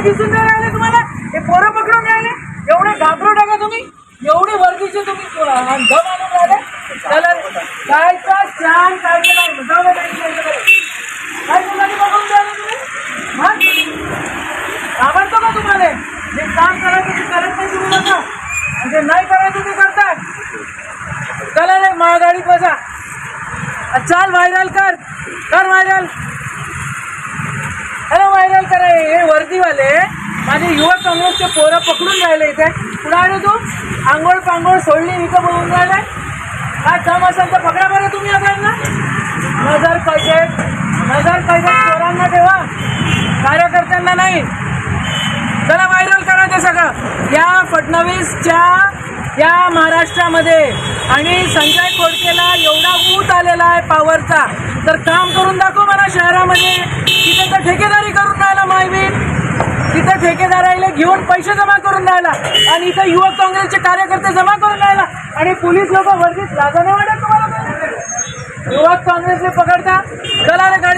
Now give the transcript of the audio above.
दिसून नाही राहिले तुम्हाला? हे पोरं पकडून राहिले, एवढे घाबरू नका तुम्ही, एवढे वर्दीचे तुम्ही दम आणून राहिले. चला कायचा छान काय बघून द्यायला तुम्ही आवडतो का तुम्हाला? जे काम करायचं ते करत नाही तुम्ही नका, म्हणजे नाही करायचं ते करताय. चला रे महागाडीत बसा, चाल व्हायरल कर व्हायरल. अरे व्हायरल करा. हे वर्दीवाले माझे युवक काँग्रेसचे पोरं पकडून राहिले इथे. कुठं आले तू? आंघोळ पांघोळ सोडली इथं बोलून राहिलाय. काय काम असेल तर पकडा बरं तुम्ही आपल्याला. नजर कैदेत पोरांना ठेवा, कार्यकर्त्यांना नाही. चला व्हायरल करा ते सगळं. या फडणवीसच्या या महाराष्ट्रामध्ये आणि संजय खोडकेला एवढा ऊत आलेला आहे पॉवरचा, तर काम करून दाखव मला शहरामध्ये. तिथे तर ठेकेदारी करून राहिला मायबीन, तिथं ठेकेदाराला घेऊन पैसे जमा करून राहिला आणि इथं युवक काँग्रेसचे कार्यकर्ते जमा करून राहिला आणि पोलीस लोक वर्दीत लाजा नाही वाटत तुम्हाला? युवक काँग्रेसने पकडता. चला रे गाडी.